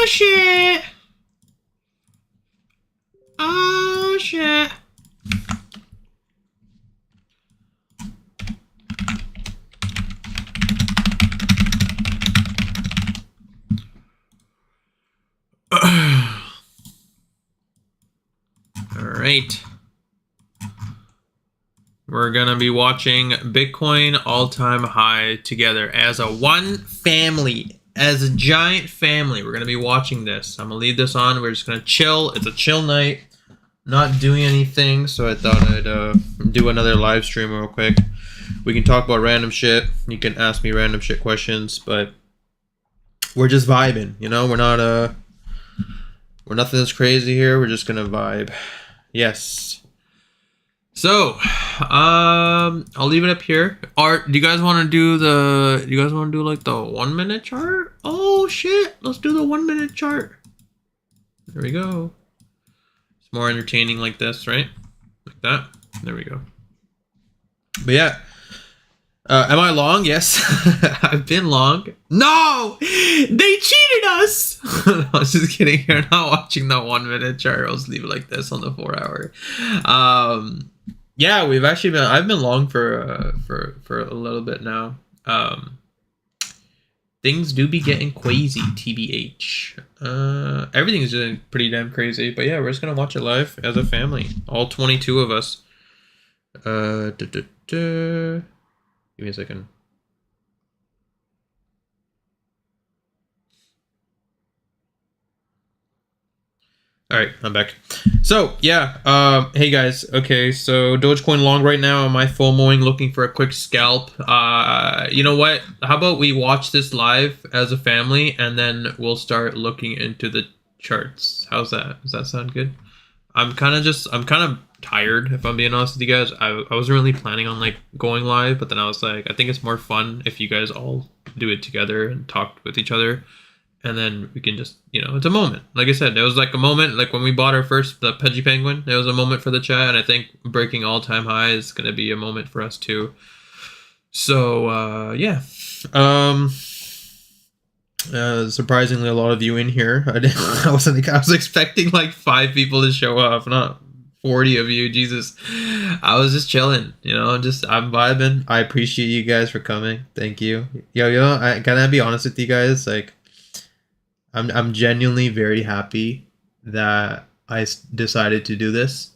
Oh shit. Oh shit. All right. We're gonna be watching Bitcoin all-time high together as a one family, as a giant family. We're gonna be watching this. I'm gonna leave this on. We're just gonna chill. It's a chill night. Not doing anything, so I thought I'd do another live stream real quick. We can talk about random shit. You can ask me random shit questions, but we're just vibing. You know, we're nothing that's crazy here. We're just gonna vibe. Yes. So, I'll leave it up here. Art, do you guys want to do like the 1 minute chart? Oh shit, let's do the 1 minute chart. There we go. It's more entertaining like this, right? Like that. There we go. But yeah. Am I long? Yes. I've been long. No! They cheated us! I was just kidding. You're not watching the 1 minute chart. I'll just leave it like this on the 4 hour. Yeah, I've been long for a little bit now. Things do be getting crazy, TBH. Everything's doing pretty damn crazy. But yeah, we're just gonna watch it live as a family. All 22 of us. Give me a second. All right, I'm back. So yeah, hey guys. Okay, so Dogecoin long right now. Am I FOMOing, looking for a quick scalp? You know what? How about we watch this live as a family, and then we'll start looking into the charts. How's that? Does that sound good? I'm kind of tired, if I'm being honest with you guys. I wasn't really planning on like going live, but then I was like, I think it's more fun if you guys all do it together and talk with each other, and then we can just, you know, it's a moment. Like I said, it was like a moment, like when we bought the Pudgy Penguin, it was a moment for the chat, and I think breaking all-time high is gonna be a moment for us too. So yeah. Surprisingly, a lot of you in here. I was expecting like 5 people to show up, not 40 of you. Jesus, I was just chilling, you know. I'm vibing. I appreciate you guys for coming. Thank you. Yo, can I be honest with you guys? Like, I'm genuinely very happy that I decided to do this,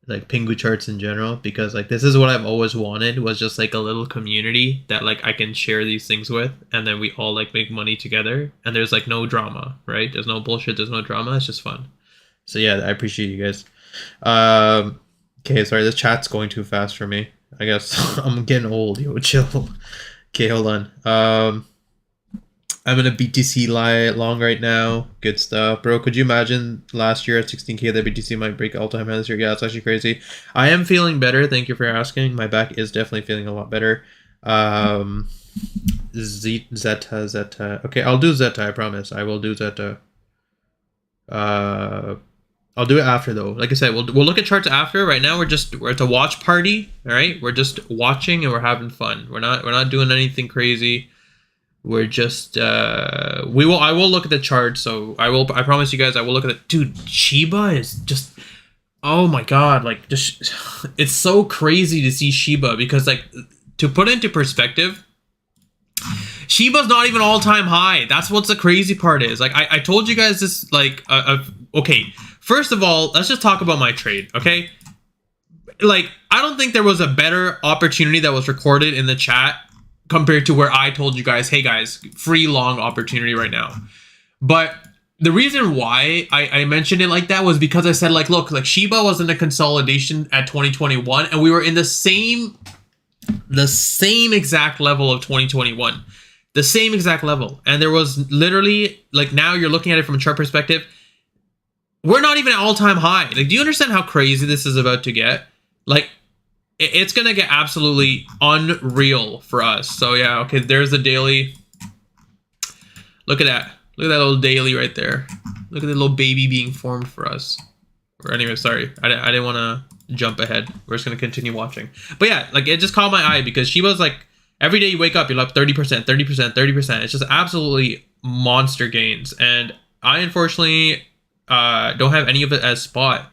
like Pingu charts in general, because like this is what I've always wanted, was just like a little community that like I can share these things with, and then we all like make money together, and there's like no drama, right? There's no bullshit, there's no drama, it's just fun. So yeah, I appreciate you guys. Okay, sorry, this chat's going too fast for me. I guess I'm getting old. Yo, chill. Okay, hold on. I'm in a BTC long right now. Good stuff, bro. Could you imagine last year at 16K that BTC might break all-time high this year? Yeah, it's actually crazy. I am feeling better. Thank you for asking. My back is definitely feeling a lot better. Zeta. Okay, I'll do Zeta. I promise. I will do Zeta. I'll do it after though. Like I said, we'll look at charts after. Right now we're at a watch party. All right, we're just watching and we're having fun. We're not doing anything crazy. We're just I will look at the chart. So I promise you guys I will look at it. Dude, Shiba is just, oh my god, like just, it's so crazy to see Shiba, because like, to put it into perspective, Shiba's not even all-time high. That's what's the crazy part is. Like I told you guys this, like okay, first of all, let's just talk about my trade, okay? Like, I don't think there was a better opportunity that was recorded in the chat compared to where I told you guys, hey guys, free long opportunity right now. But the reason why I mentioned it like that was because I said, like, look, like Shiba was in a consolidation at 2021, and we were in the same exact level of 2021. The same exact level. And there was literally, like, now you're looking at it from a chart perspective, we're not even at all-time high. Like, do you understand how crazy this is about to get? Like, it's gonna get absolutely unreal for us. So yeah, okay, there's the daily. Look at that. Look at that little daily right there. Look at the little baby being formed for us. Or anyway, sorry, I didn't want to jump ahead. We're just gonna continue watching. But yeah, like, it just caught my eye because Shiba's like, every day you wake up, you're up 30%, 30%, 30%. It's just absolutely monster gains. And I unfortunately don't have any of it as spot.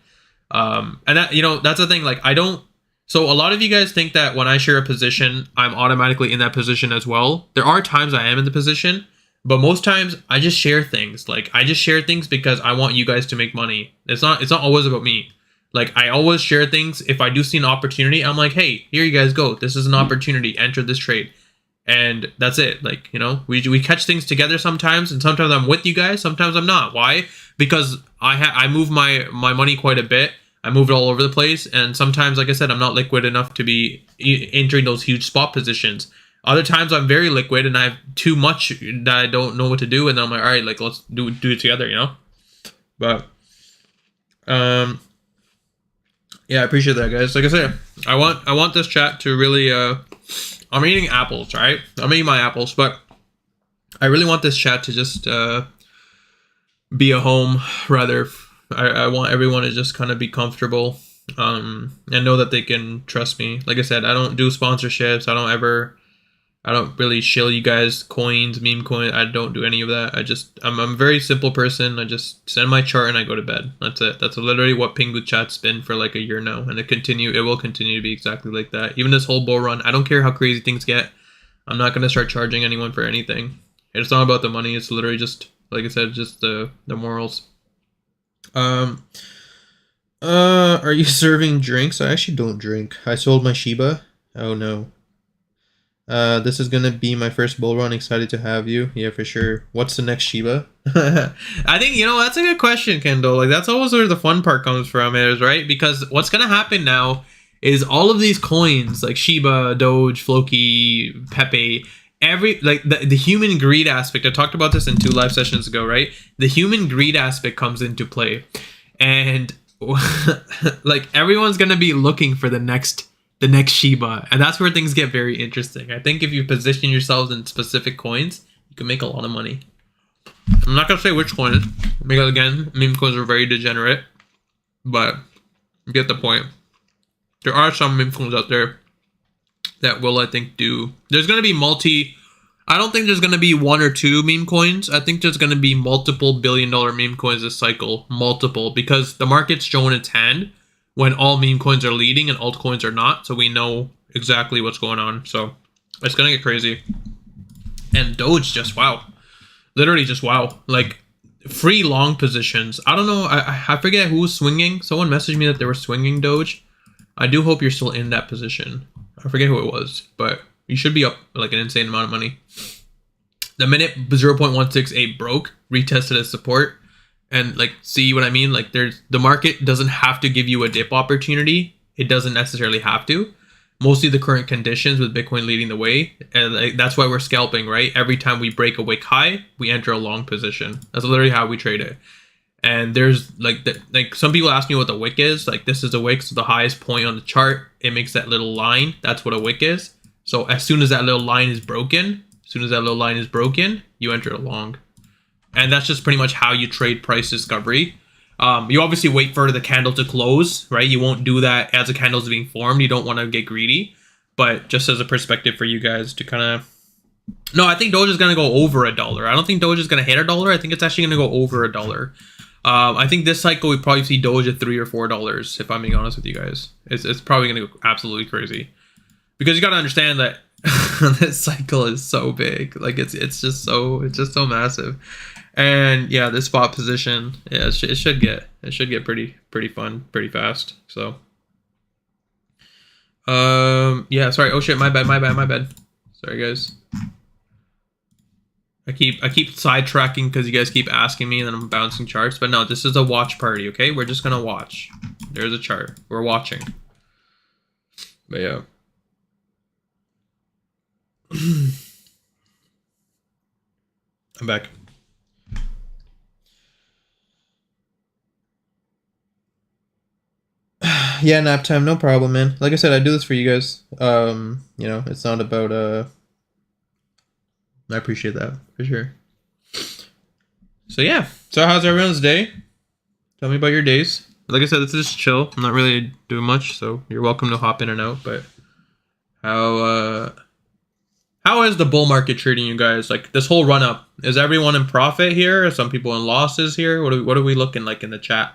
And that, you know, that's the thing. Like, I don't. So a lot of you guys think that when I share a position, I'm automatically in that position as well. There are times I am in the position, but most times I just share things. Like, I just share things because I want you guys to make money. It's not always about me. Like, I always share things. If I do see an opportunity, I'm like, hey, here you guys go. This is an opportunity. Enter this trade. And that's it. Like, you know, we catch things together sometimes, and sometimes I'm with you guys, sometimes I'm not. Why? Because I move my money quite a bit. I move it all over the place, and sometimes, like I said, I'm not liquid enough to be entering those huge spot positions. Other times I'm very liquid and I have too much that I don't know what to do, and then I'm like, all right, like, let's do it together, you know. But yeah, I appreciate that, guys. Like I said, I want this chat to really I'm eating apples, right? I'm eating my apples, but I really want this chat to just be a home. Rather, I want everyone to just kind of be comfortable and know that they can trust me. Like I said, I don't do sponsorships. I don't really shill you guys coins, meme coins. I don't do any of that. I'm a very simple person. I just send my chart and I go to bed. That's it. That's literally what Pingu chat's been for like a year now, and it will continue to be exactly like that. Even this whole bull run, I don't care how crazy things get. I'm not gonna start charging anyone for anything. It's not about the money. It's literally just, like I said, just the morals. Are you serving drinks? I actually don't drink. I sold my Shiba. Oh no. This is gonna be my first bull run. Excited to have you. Yeah, for sure. What's the next Shiba? I think, you know, that's a good question, Kendall. Like, that's always where the fun part comes from, is right? Because what's gonna happen now is all of these coins like Shiba, Doge, Floki, Pepe, the human greed aspect. I talked about this in 2 live sessions ago, right? The human greed aspect comes into play, and like, everyone's gonna be looking for the next Shiba, and that's where things get very interesting. I think if you position yourselves in specific coins, you can make a lot of money. I'm not gonna say which coins, because again, meme coins are very degenerate, but you get the point. There are some meme coins out there that will, I think, do. There's gonna be I don't think there's gonna be 1 or 2 meme coins. I think there's gonna be multiple billion-dollar meme coins this cycle, multiple, because the market's showing its hand when all meme coins are leading and altcoins are not, so we know exactly what's going on. So it's gonna get crazy. And Doge, just wow, literally just wow. Like, free long positions. I don't know. I forget who was swinging. Someone messaged me that they were swinging Doge. I do hope you're still in that position. I forget who it was, but you should be up like an insane amount of money. The minute 0.168 broke, retested as support. And like, see what I mean? Like, the market doesn't have to give you a dip opportunity. It doesn't necessarily have to. Mostly the current conditions with Bitcoin leading the way, and like, that's why we're scalping, right? Every time we break a wick high, we enter a long position. That's literally how we trade it. And there's like some people ask me what the wick is. Like, this is a wick, so the highest point on the chart, it makes that little line. That's what a wick is. So as soon as that little line is broken, you enter a long. And that's just pretty much how you trade price discovery. You obviously wait for the candle to close, right? You won't do that as a candle is being formed. You don't want to get greedy. But just as a perspective for you guys to kind of... No, I think Doge is going to go over $1. I don't think Doge is going to hit $1. I think it's actually going to go over $1. I think this cycle we probably see Doge at $3 or $4, if I'm being honest with you guys. It's probably going to go absolutely crazy. Because you got to understand that this cycle is so big. Like, it's just so massive. And yeah, this spot position, yeah, it should get pretty fun pretty fast. So yeah, sorry. Oh shit, my bad. Sorry guys. I keep sidetracking because you guys keep asking me and then I'm bouncing charts. But no, this is a watch party, okay? We're just gonna watch. There's a chart. We're watching. But yeah. I'm back. Yeah, nap time, no problem, man. Like I said, I do this for you guys. You know, it's not about I appreciate that for sure. So yeah. So how's everyone's day? Tell me about your days. Like I said, this is chill. I'm not really doing much, so you're welcome to hop in and out. But how's How is the bull market treating you guys? Like this whole run up, is everyone in profit here? Are some people in losses here? What are we looking like in the chat?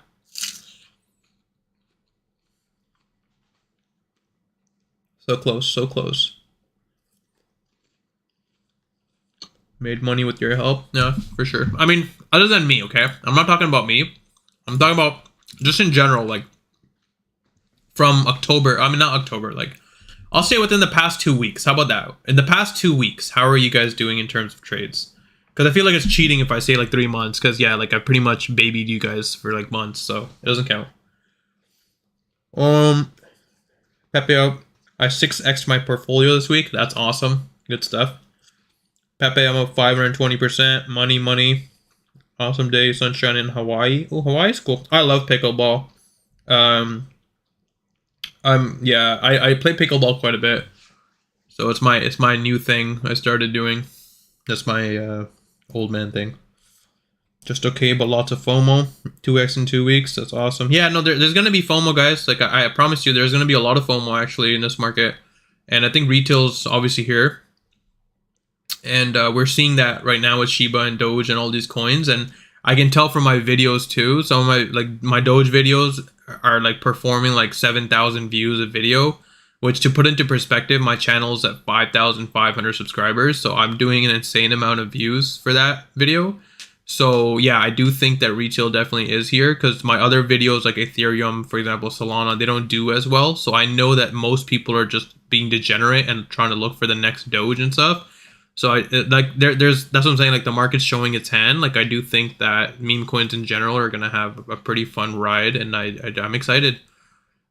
So close, so close. Made money with your help? Yeah, for sure. I mean, other than me, okay? I'm not talking about me. I'm talking about just in general, like from October. I mean, not October, like I'll say within the past 2 weeks. How about that? In the past 2 weeks, how are you guys doing in terms of trades? Because I feel like it's cheating if I say like 3 months. Because yeah, like I pretty much babied you guys for like months, so it doesn't count. Pepe out. I 6x'd my portfolio this week. That's awesome. Good stuff. Pepe, I'm up 520%. Money. Awesome day, sunshine in Hawaii. Oh, Hawaii's cool. I love pickleball. I play pickleball quite a bit. So it's my new thing I started doing. That's my old man thing. Just okay, but lots of FOMO. 2x in 2 weeks. That's awesome. Yeah, no, there's gonna be FOMO, guys. Like I promise you, there's gonna be a lot of FOMO actually in this market, and I think retail's obviously here. And we're seeing that right now with Shiba and Doge and all these coins, and I can tell from my videos too. Some of my Doge videos are like performing like 7,000 views a video, which to put into perspective, my channel is at 5,500 subscribers, so I'm doing an insane amount of views for that video. So yeah, I do think that retail definitely is here, because my other videos like Ethereum, for example, Solana, they don't do as well. So I know that most people are just being degenerate and trying to look for the next Doge and stuff. So that's what I'm saying. Like the market's showing its hand. Like I do think that meme coins in general are gonna have a pretty fun ride, and I'm excited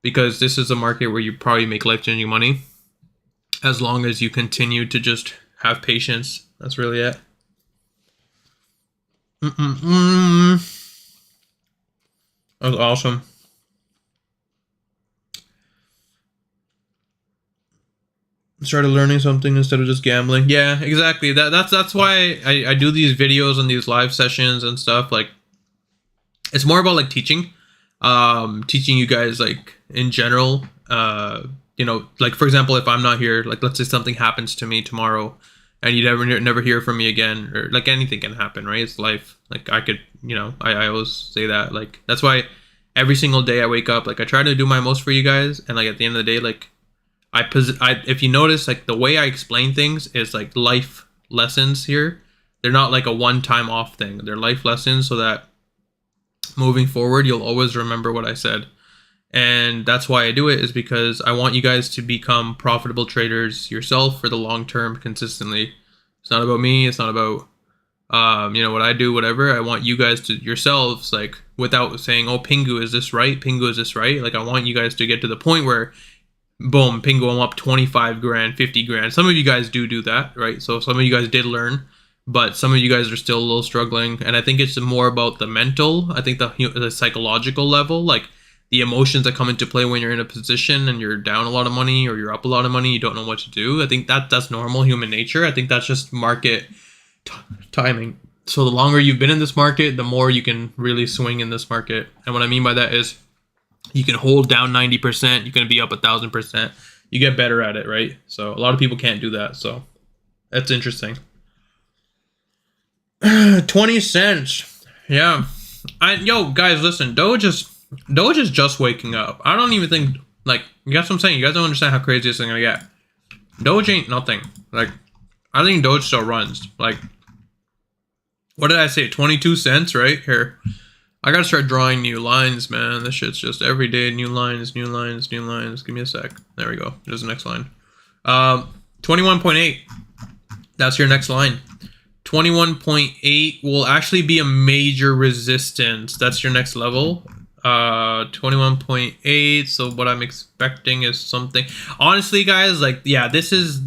because this is a market where you probably make life-changing money as long as you continue to just have patience. That's really it. That was awesome. Started learning something instead of just gambling. Yeah, exactly. That's why I do these videos and these live sessions and stuff. Like it's more about like teaching you guys like in general. You know, like for example, if I'm not here, like let's say something happens to me tomorrow and you never hear from me again, or like anything can happen, right? It's life. Like I could, you know, I always say that. Like that's why every single day I wake up, like I try to do my most for you guys, and like at the end of the day, like if you notice, like the way I explain things is like life lessons here. They're not like a one-time off thing. They're life lessons so that moving forward, you'll always remember what I said. And that's why I do it, is because I want you guys to become profitable traders yourself for the long term consistently. It's not about me. It's not about, you know, what I do, whatever. I want you guys to yourselves, like without saying, oh, Pingu, is this right? Pingu, is this right? Like I want you guys to get to the point where boom, Pingu, I'm up 25 grand, 50 grand. Some of you guys do that, right? So some of you guys did learn, but some of you guys are still a little struggling. And I think it's more about the mental. I think the psychological level, like the emotions that come into play when you're in a position and you're down a lot of money or you're up a lot of money, you don't know what to do. I think that's normal human nature. I think that's just market timing. So the longer you've been in this market, the more you can really swing in this market. And what I mean by that is, you can hold down 90%, you can be up 1,000%. You get better at it, right? So a lot of people can't do that. So that's interesting. 20 cents. Yeah. Yo, guys, listen, Doge is just waking up. I don't even think, like, you guys what I'm saying? You guys don't understand how crazy this thing gonna get. Doge ain't nothing. Like, I think Doge still runs. Like, what did I say? 22 cents, right? Here. I gotta start drawing new lines, man. This shit's just every day, new lines. Give me a sec. There we go. There's the next line. 21.8. That's your next line. 21.8 will actually be a major resistance. That's your next level. 21.8. So what I'm expecting is something. Honestly, guys, like, yeah, this is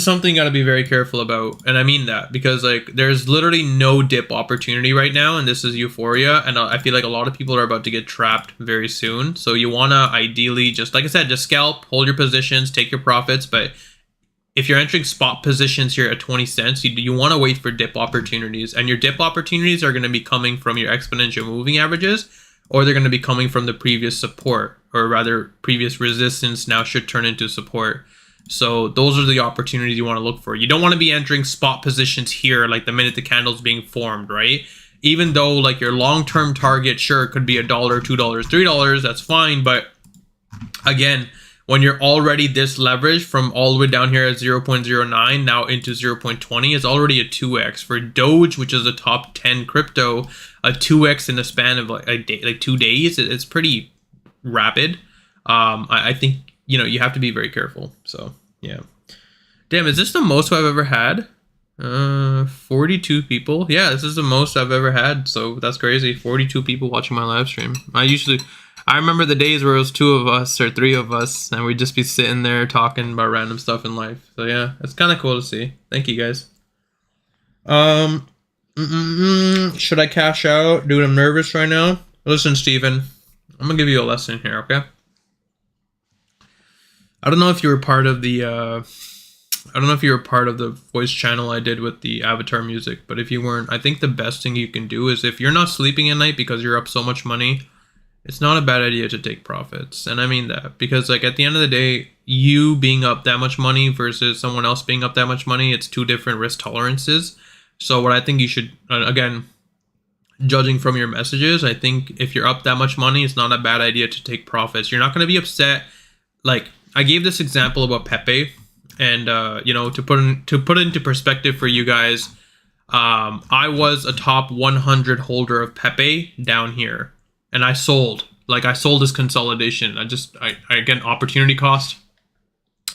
something you got to be very careful about. And I mean that because like there's literally no dip opportunity right now, and this is euphoria, and I feel like a lot of people are about to get trapped very soon. So you want to ideally just, like I said, just scalp, hold your positions, take your profits. But if you're entering spot positions here at 20 cents, you want to wait for dip opportunities, and your dip opportunities are going to be coming from your exponential moving averages, or they're going to be coming from the previous support, or rather previous resistance now should turn into support. So those are the opportunities you want to look for. You don't want to be entering spot positions here like the minute the candle's being formed, right? Even though like your long-term target, sure, could be $1, $2, $3, that's fine. But again, when you're already this leveraged from all the way down here at 0.09 now into 0.20, it's already a 2x. For Doge, which is a top 10 crypto, a 2x in the span of like a day, like 2 days, it's pretty rapid. I think, you know, you have to be very careful. So yeah. Damn, is this the most I've ever had? 42 people. Yeah, this is the most I've ever had. So that's crazy. 42 people watching my live stream. I remember the days where it was 2 of us or 3 of us, and we'd just be sitting there talking about random stuff in life. So yeah, it's kind of cool to see. Thank you guys. Should I cash out? Dude, I'm nervous right now. Listen, Steven, I'm gonna give you a lesson here, okay? I don't know if you were part of the voice channel I did with the avatar music, but if you weren't, I think the best thing you can do is, if you're not sleeping at night because you're up so much money, it's not a bad idea to take profits. And I mean that because, like, at the end of the day, you being up that much money versus someone else being up that much money, it's 2 different risk tolerances. So what I think you should, again, judging from your messages, I think if you're up that much money, it's not a bad idea to take profits. You're not going to be upset. Like, I gave this example about Pepe, and you know, to put it into perspective for you guys, I was a top 100 holder of Pepe down here, and I sold. Like, I sold this consolidation. I again, opportunity cost.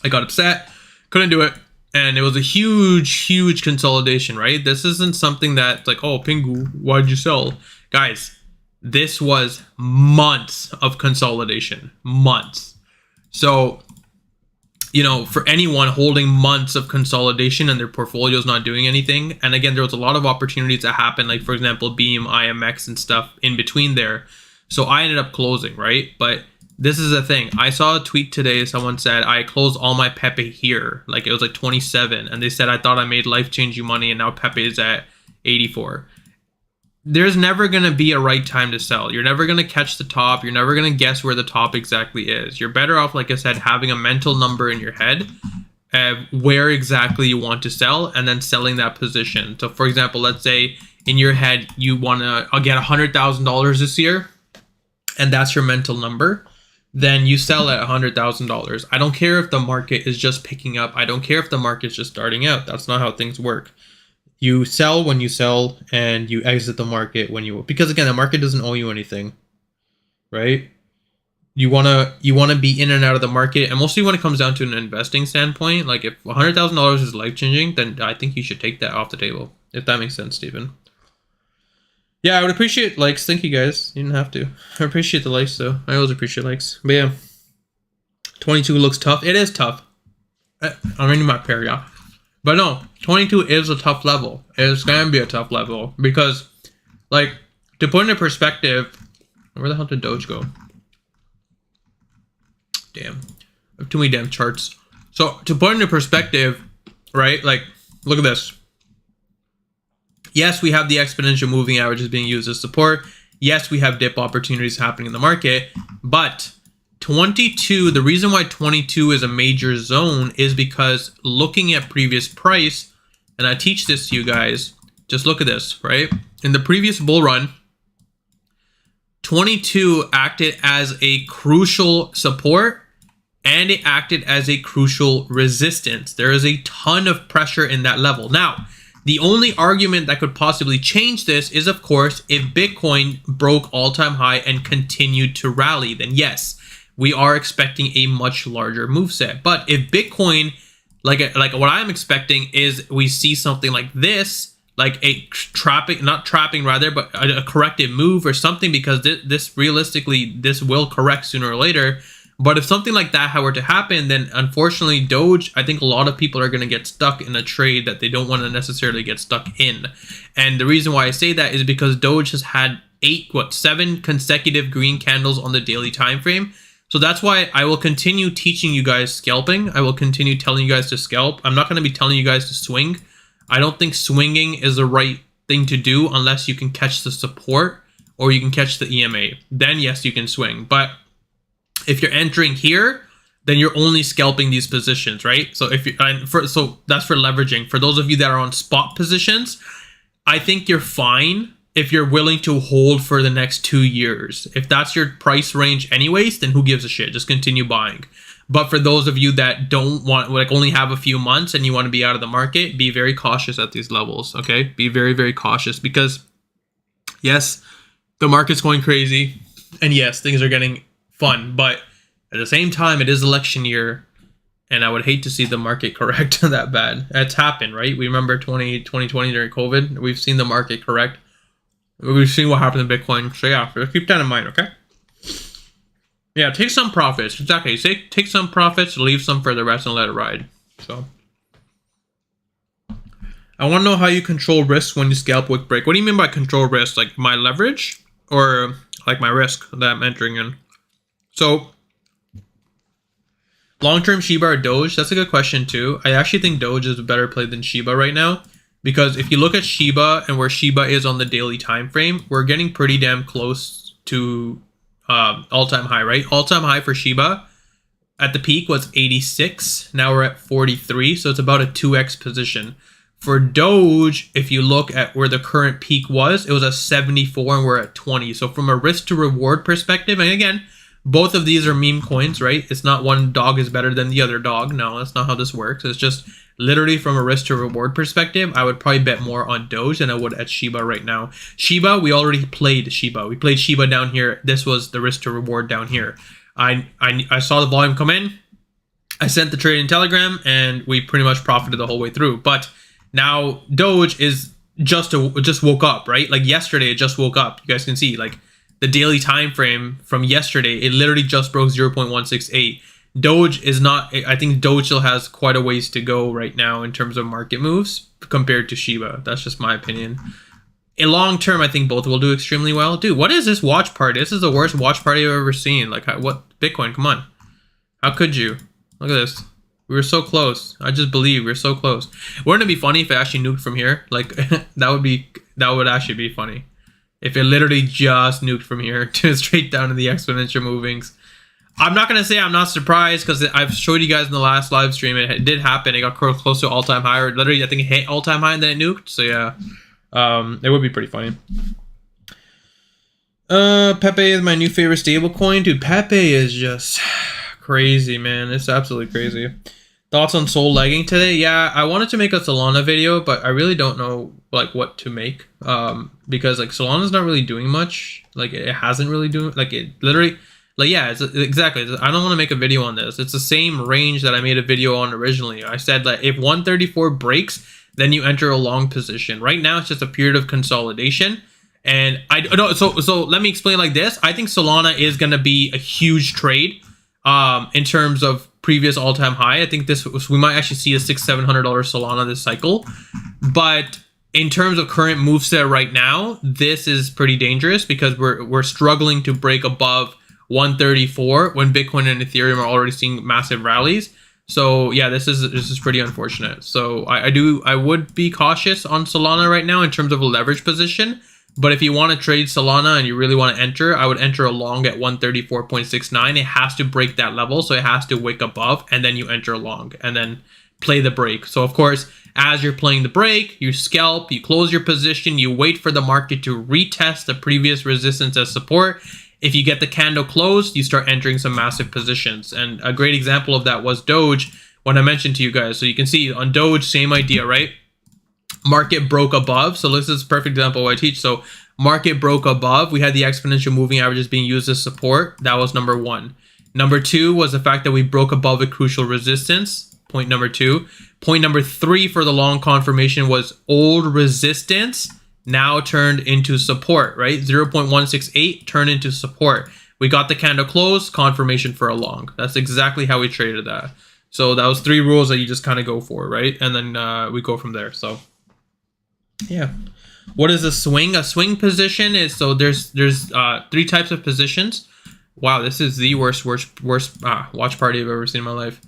I got upset, couldn't do it, and it was a huge consolidation, right? This isn't something that like, oh, Pingu, why'd you sell? Guys, this was months of consolidation, months. So, you know, for anyone holding months of consolidation and their portfolio is not doing anything, and again, there was a lot of opportunities that happened, like for example, Beam, IMX and stuff in between there. So I ended up closing, right? But this is the thing. I saw a tweet today. Someone said, I closed all my Pepe here. Like, it was like 27. And they said, I thought I made life-changing money, and now Pepe is at 84. There's never going to be a right time to sell. You're never going to catch the top. You're never going to guess where the top exactly is. You're better off, like I said, having a mental number in your head of where exactly you want to sell, and then selling that position. So, for example, let's say in your head, you want to get $100,000 this year, and that's your mental number. Then you sell at $100,000. I don't care if the market is just picking up. I don't care if the market's just starting out. That's not how things work. You sell when you sell, and you exit the market when you, because again, the market doesn't owe you anything, right? You wanna be in and out of the market, and mostly when it comes down to an investing standpoint, like if $100,000 is life changing, then I think you should take that off the table. If that makes sense, Stephen. Yeah, I would appreciate likes. Thank you guys. You didn't have to. I appreciate the likes though. I always appreciate likes. But yeah, 22 looks tough. It is tough. I'm reading my pair, yeah. But no, 22 is a tough level. It's gonna be a tough level because, like, to put into perspective, where the hell did Doge go? Damn, I have too many damn charts. So to put into perspective, right? Like, look at this. Yes, we have the exponential moving averages being used as support. Yes, we have dip opportunities happening in the market, but 22, the reason why 22 is a major zone is because looking at previous price, and I teach this to you guys, just look at this, right? In the previous bull run, 22 acted as a crucial support, and it acted as a crucial resistance. There is a ton of pressure in that level. Now, the only argument that could possibly change this is, of course, if Bitcoin broke all-time high and continued to rally, then yes, we are expecting a much larger move set. But if Bitcoin, like what I'm expecting is we see something like this, like a a corrective move or something, because this realistically, this will correct sooner or later. But if something like that were to happen, then unfortunately Doge, I think a lot of people are going to get stuck in a trade that they don't want to necessarily get stuck in. And the reason why I say that is because Doge has had 7 consecutive green candles on the daily time frame. So that's why I will continue teaching you guys scalping. I will continue telling you guys to scalp. I'm not going to be telling you guys to swing. I don't think swinging is the right thing to do unless you can catch the support or you can catch the EMA. Then yes, you can swing. But if you're entering here, then you're only scalping these positions, right? So if you so that's for leveraging. For those of you that are on spot positions, I think you're fine if you're willing to hold for the next 2 years. If that's your price range anyways, then who gives a shit? Just continue buying. But for those of you that don't want, like, only have a few months and you want to be out of the market, be very cautious at these levels, okay? Be very, very cautious, because yes, the market's going crazy, and yes, things are getting fun, but at the same time, it is election year, and I would hate to see the market correct that bad. It's happened, right? We remember 2020 during COVID. We've seen the market correct. We've seen what happened in Bitcoin. So yeah, keep that in mind, okay? Yeah, take some profits. Exactly. Take some profits, leave some for the rest, and let it ride. So I want to know how you control risk when you scalp wick break. What do you mean by control risk? Like my leverage, or like my risk that I'm entering in? So long-term Shiba or Doge? That's a good question too. I actually think Doge is a better play than Shiba right now, because if you look at Shiba and where Shiba is on the daily time frame, we're getting pretty damn close to all-time high, right? All-time high for Shiba at the peak was 86. Now we're at 43, so it's about a 2x position. For Doge, if you look at where the current peak was, it was at 74 and we're at 20. So from a risk to reward perspective, and again, both of these are meme coins, right? It's not one dog is better than the other dog. No, that's not how this works. It's just literally from a risk to reward perspective, I would probably bet more on Doge than I would at Shiba right now. Shiba, we already played Shiba. We played Shiba down here. This was the risk to reward down here. I saw the volume come in. I sent the trade in Telegram, and we pretty much profited the whole way through. But now Doge is just woke up, right? Like yesterday, it just woke up. You guys can see, like, the daily time frame from yesterday, it literally just broke 0.168. Doge is not, I think Doge still has quite a ways to go right now in terms of market moves compared to Shiba. That's just my opinion. In long term, I think both will do extremely well. Dude, what is this watch party? This is the worst watch party I've ever seen. Like, what? Bitcoin, come on. How could you? Look at this. We were so close. I just believe we were so close. Wouldn't it be funny if it actually nuked from here? Like, that would actually be funny. If it literally just nuked from here to straight down to the exponential movings. I'm not going to say I'm not surprised, because I've showed you guys in the last live stream. It did happen. It got close to all-time high. Or literally, I think it hit all-time high and then it nuked. So yeah, it would be pretty funny. Pepe is my new favorite stable coin. Dude, Pepe is just crazy, man. It's absolutely crazy. Thoughts on Sol lagging today? Yeah, I wanted to make a Solana video, but I really don't know like what to make. Because like Solana's not really doing much. Like it hasn't really doing, like it literally, like yeah, it's exactly. I don't want to make a video on this. It's the same range that I made a video on originally. I said that if 134 breaks, then you enter a long position. Right now, it's just a period of consolidation. And I don't. So let me explain like this. I think Solana is going to be a huge trade. In terms of previous all-time high, I think we might actually see a $600-700 Solana this cycle. But in terms of current moveset right now, this is pretty dangerous, because we're struggling to break above 134 when Bitcoin and Ethereum are already seeing massive rallies. So yeah, this is pretty unfortunate. So I would be cautious on Solana right now in terms of a leverage position. But if you want to trade Solana and you really want to enter, I would enter a long at 134.69. It has to break that level, so it has to wick above, and then you enter a long and then play the break. So of course, as you're playing the break, you scalp, you close your position, you wait for the market to retest the previous resistance as support. If you get the candle closed, you start entering some massive positions. And a great example of that was Doge, when I mentioned to you guys. So you can see on Doge, same idea, right? Market broke above. So this is a perfect example of what I teach. So market broke above. We had the exponential moving averages being used as support. That was number one. Number two was the fact that we broke above a crucial resistance. Point number two. Point number three for the long confirmation was old resistance now turned into support, right? 0.168 turned into support. We got the candle close, confirmation for a long. That's exactly how we traded that. So that was 3 rules that you just kind of go for, right? And then we go from there. So yeah. What is a swing? A swing position is, so there's 3 types of positions. Wow, this is the worst watch party I've ever seen in my life.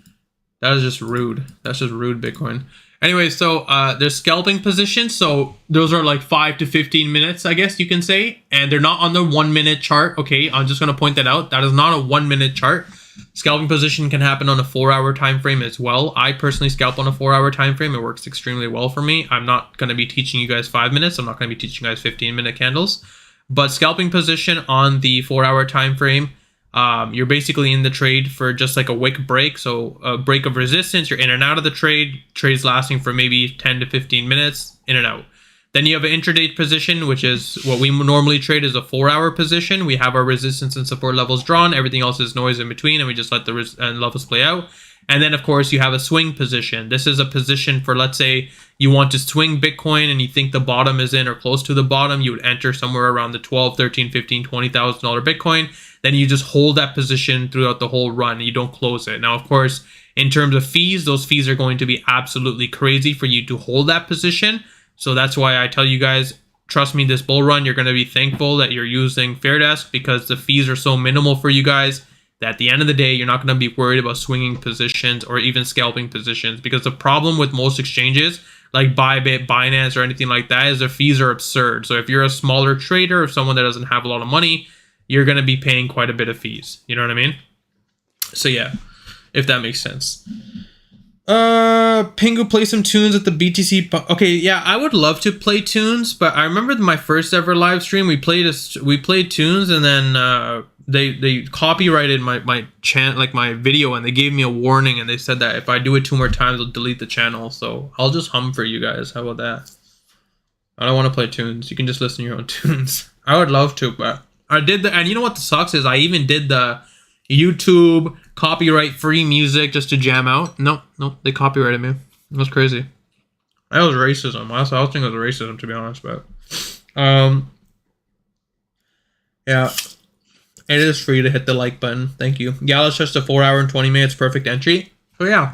That is just rude. That's just rude, Bitcoin. Anyway, so there's scalping positions. So those are like 5 to 15 minutes, I guess you can say. And they're not on the 1 minute chart. Okay, I'm just going to point that out. That is not a 1 minute chart. Scalping position can happen on a 4-hour time frame as well. I personally scalp on a 4-hour time frame. It works extremely well for me. I'm not going to be teaching you guys 5 minutes. I'm not going to be teaching you guys 15-minute candles. But scalping position on the 4-hour time frame, you're basically in the trade for just like a wick break. So a break of resistance, you're in and out of the trade. Trade's lasting for maybe 10 to 15 minutes, in and out. Then you have an intraday position, which is what we normally trade as a 4-hour position. We have our resistance and support levels drawn. Everything else is noise in between, and we just let the levels play out. And then, of course, you have a swing position. This is a position for, let's say, you want to swing Bitcoin and you think the bottom is in or close to the bottom. You would enter somewhere around the $12, $13, $15, $20,000 Bitcoin. Then you just hold that position throughout the whole run and you don't close it. Now, of course, in terms of fees, those fees are going to be absolutely crazy for you to hold that position. So that's why I tell you guys, trust me, this bull run, you're going to be thankful that you're using Fairdesk because the fees are so minimal for you guys that at the end of the day, you're not going to be worried about swinging positions or even scalping positions. Because the problem with most exchanges, like Bybit, Binance, or anything like that, is their fees are absurd. So if you're a smaller trader or someone that doesn't have a lot of money, you're going to be paying quite a bit of fees. You know what I mean? So yeah, if that makes sense. Pingu, play some tunes at the BTC. Okay, yeah, I would love to play tunes, but I remember my first ever live stream. We played tunes, and then they copyrighted my chant, like my video, and they gave me a warning, and they said that if I do it 2 more times, they'll delete the channel. So I'll just hum for you guys. How about that? I don't want to play tunes. You can just listen to your own tunes. I would love to, but I did and you know what the sucks is? I even did the YouTube copyright free music just to jam out. No, they copyrighted me. It was crazy. That was racism. I was thinking it was racism, to be honest, but yeah, it is free to hit the like button. Thank you. Yeah, it's just a 4-hour and 20 minutes perfect entry. So yeah,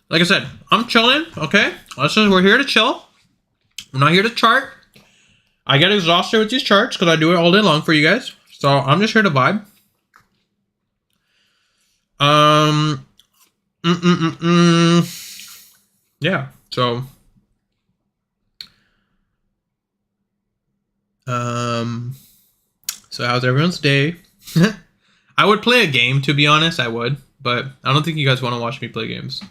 like I said, I'm chilling. Okay, we're here to chill. We're not here to chart. I get exhausted with these charts because I do it all day long for you guys. So I'm just here to vibe. Yeah, so so how's everyone's day? I would play a game, to be honest. I would, but I don't think you guys want to watch me play games.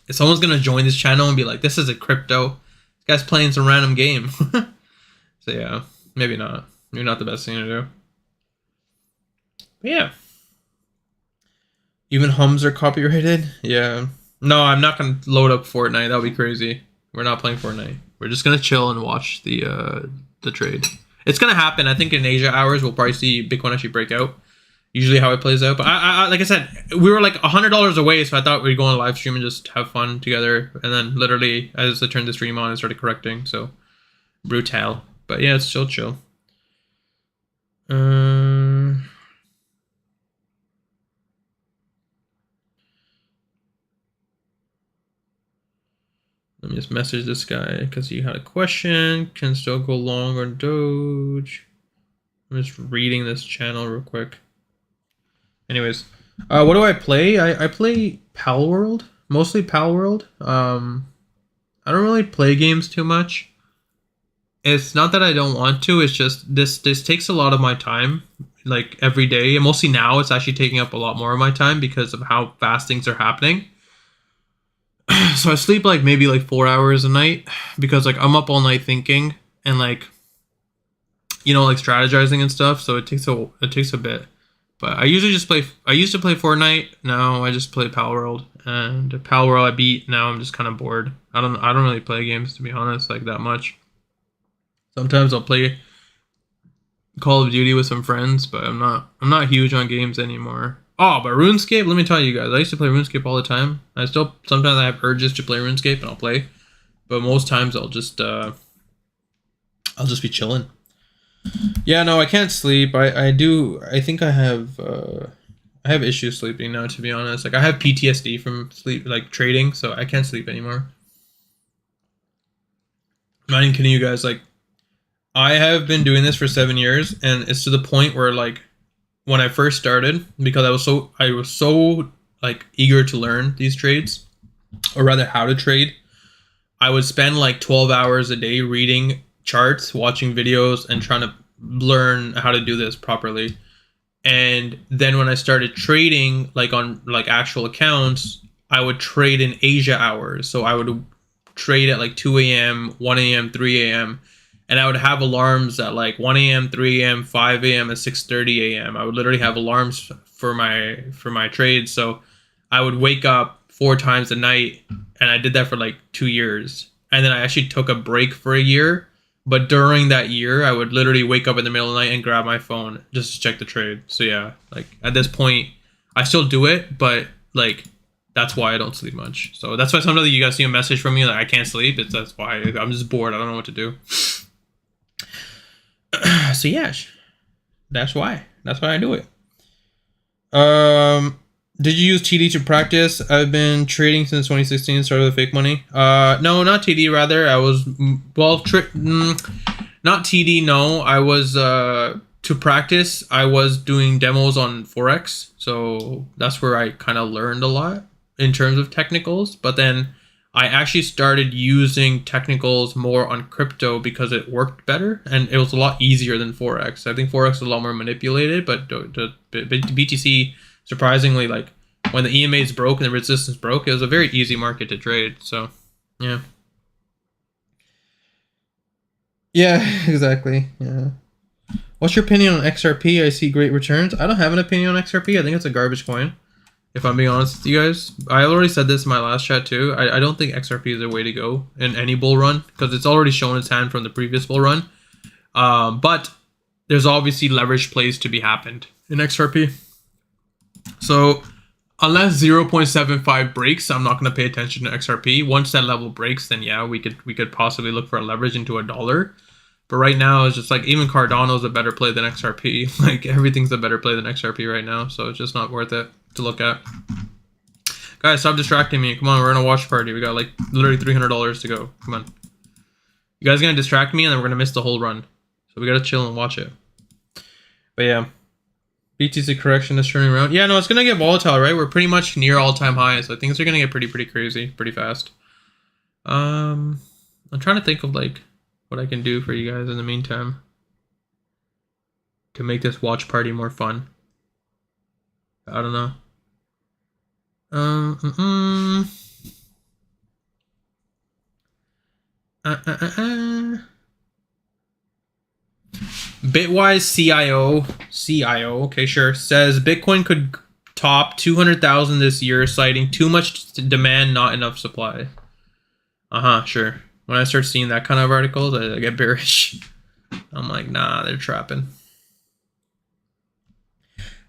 If someone's gonna join this channel and be like, this is a crypto, this guy's playing some random game. So yeah, maybe not. Maybe not the best thing to do. But yeah. Even hums are copyrighted? Yeah. No, I'm not going to load up Fortnite. That would be crazy. We're not playing Fortnite. We're just going to chill and watch the trade. It's going to happen. I think in Asia hours, we'll probably see Bitcoin actually break out. Usually how it plays out. But I like I said, we were like $100 away, so I thought we'd go on a live stream and just have fun together. And then literally, as I turned the stream on, it started correcting. So, brutal. But yeah, it's still chill. Let me just message this guy because he had a question. Can still go long on Doge. I'm just reading this channel real quick. Anyways, what do I play? I play Pal World, mostly Pal World. I don't really play games too much. It's not that I don't want to. It's just this takes a lot of my time, like every day. And mostly now, it's actually taking up a lot more of my time because of how fast things are happening. So I sleep like maybe like 4 hours a night because like I'm up all night thinking and like, you know, like strategizing and stuff. So it takes a bit. But I usually just play. I used to play Fortnite. Now I just play Pal World, and Pal World I beat. Now I'm just kind of bored. I don't really play games, to be honest, like that much. Sometimes I'll play Call of Duty with some friends, but I'm not huge on games anymore. Oh, but RuneScape, let me tell you guys, I used to play RuneScape all the time. Sometimes I have urges to play RuneScape and I'll play, but most times I'll just be chilling. Yeah, no, I can't sleep. I think I have issues sleeping now, to be honest. Like I have PTSD from sleep, like trading, so I can't sleep anymore. I'm not even kidding you guys. Like I have been doing this for 7 years, and it's to the point where like when I first started, because I was so like eager to learn these trades, or rather how to trade, I would spend like 12 hours a day reading charts, watching videos, and trying to learn how to do this properly. And then when I started trading like on like actual accounts, I would trade in Asia hours. So I would trade at like 2 a.m., 1 a.m., 3 a.m. And I would have alarms at like 1 a.m., 3 a.m., 5 a.m., and 6:30 a.m. I would literally have alarms for my trades. So I would wake up 4 times a night, and I did that for like 2 years. And then I actually took a break for a year. But during that year, I would literally wake up in the middle of the night and grab my phone just to check the trade. So yeah, like at this point, I still do it, but like that's why I don't sleep much. So that's why sometimes you guys see a message from me like I can't sleep. That's why I'm just bored. I don't know what to do. So yeah, that's why I do it. Did you use TD to practice? I've been trading since 2016. Started with fake money. No, not TD. Rather, I was not TD. No, I was to practice. I was doing demos on Forex, so that's where I kind of learned a lot in terms of technicals. But then I actually started using technicals more on crypto because it worked better and it was a lot easier than Forex. I think Forex is a lot more manipulated, but the BTC, surprisingly, like when the EMAs broke and the resistance broke, it was a very easy market to trade. So, yeah. Yeah, exactly. Yeah. What's your opinion on XRP? I see great returns. I don't have an opinion on XRP. I think it's a garbage coin. If I'm being honest with you guys, I already said this in my last chat too. I don't think XRP is the way to go in any bull run because it's already shown its hand from the previous bull run. But there's obviously leverage plays to be happened in XRP. So unless 0.75 breaks, I'm not going to pay attention to XRP. Once that level breaks, then yeah, we could possibly look for a leverage into $1. But right now, it's just like even Cardano's a better play than XRP. Like everything's a better play than XRP right now. So it's just not worth it to look at. Guys, stop distracting me. Come on, we're in a watch party. We got like literally $300 to go. Come on. You guys are going to distract me and then we're going to miss the whole run. So we got to chill and watch it. But yeah. BTC correction is turning around. Yeah, no, it's going to get volatile, right? We're pretty much near all-time highs. So things are going to get pretty crazy, pretty fast. I'm trying to think of like what I can do for you guys in the meantime to make this watch party more fun. I don't know. Bitwise CIO, okay, sure, says Bitcoin could top 200,000 this year, citing too much demand, not enough supply. Sure. When I start seeing that kind of articles, I get bearish. I'm like, nah, they're trapping.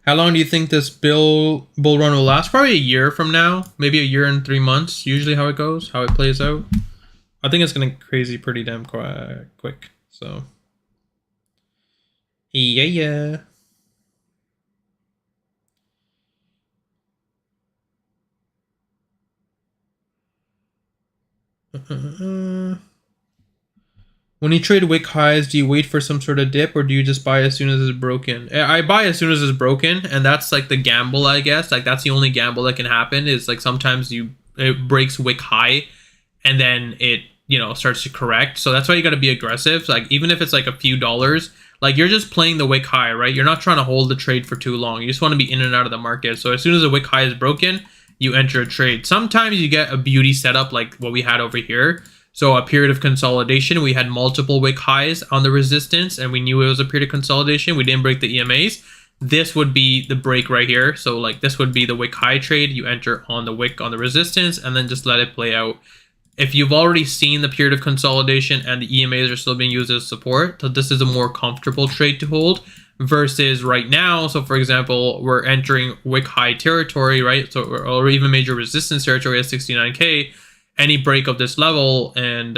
How long do you think this bull run will last? Probably a year from now. Maybe a year and 3 months. Usually how it goes, how it plays out. I think it's going to crazy pretty damn quick. So, yeah. When you trade wick highs, do you wait for some sort of dip or do you just buy as soon as it's broken? I buy as soon as it's broken, and that's like the gamble, I guess. Like that's the only gamble that can happen is like sometimes it breaks wick high and then it, starts to correct. So that's why you got to be aggressive. Like even if it's like a few dollars, like you're just playing the wick high, right? You're not trying to hold the trade for too long. You just want to be in and out of the market. So as soon as the wick high is broken, you enter a trade. Sometimes you get a beauty setup like what we had over here. So a period of consolidation, we had multiple wick highs on the resistance and we knew it was a period of consolidation. We didn't break the EMAs. This would be the break right here. So like this would be the wick high trade. You enter on the wick on the resistance and then just let it play out. If you've already seen the period of consolidation and the EMAs are still being used as support, so this is a more comfortable trade to hold versus right now. So for example, we're entering wick high territory, right? So or even major resistance territory at 69K. Any break of this level, and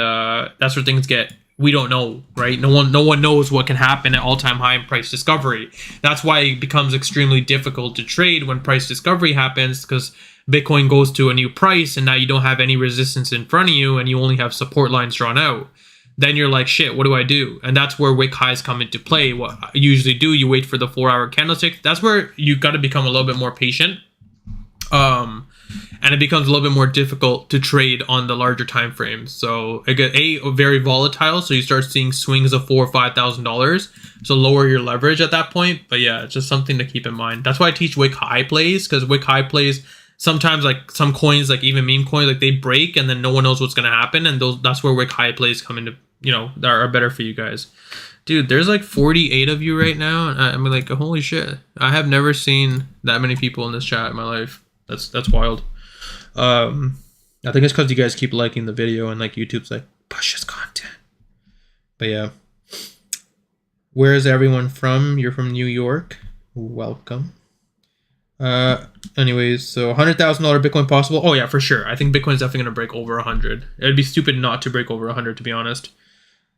that's where things get, we don't know, right? No one knows what can happen at all-time high in price discovery. That's why it becomes extremely difficult to trade when price discovery happens, because Bitcoin goes to a new price and now you don't have any resistance in front of you and you only have support lines drawn out. Then you're like, shit, what do I do? And that's where wick highs come into play. What you usually do, you wait for the 4-hour candlestick. That's where you got to become a little bit more patient. and it becomes a little bit more difficult to trade on the larger time frames. So it get very volatile, so you start seeing swings of $4,000 or $5,000. So lower your leverage at that point. But yeah, it's just something to keep in mind. That's why I teach wick high plays, because wick high plays sometimes, like some coins, like even meme coins, like they break and then no one knows what's gonna happen, and that's where wick high plays come into, you know, that are better for you guys. Dude, there's like 48 of you right now, and I'm like, holy shit! I have never seen that many people in this chat in my life. That's wild. I think it's because you guys keep liking the video and like YouTube's like push this content. But yeah, where is everyone from? You're from New York. Welcome. Anyways, so $100,000 Bitcoin possible. Oh yeah, for sure. I think Bitcoin is definitely gonna break over 100. It'd be stupid not to break over 100, to be honest.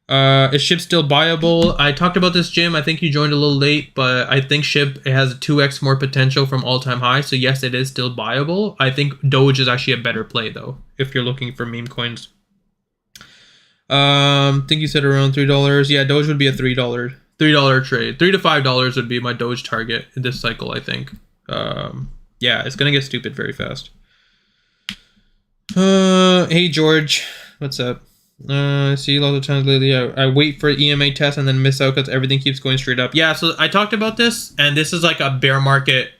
Is SHIB still buyable? I talked about this, Jim. I think you joined a little late, but I think SHIB, it has 2x more potential from all-time high. So yes, it is still buyable. I think Doge is actually a better play though, if you're looking for meme coins. Think you said around $3. Yeah, Doge would be a $3 trade. $3 to $5 would be my Doge target in this cycle, I think. Yeah, it's gonna get stupid very fast. Hey George, what's up? I see lots of times lately I wait for EMA test and then miss out because everything keeps going straight up. Yeah, so I talked about this, and this is like a bear market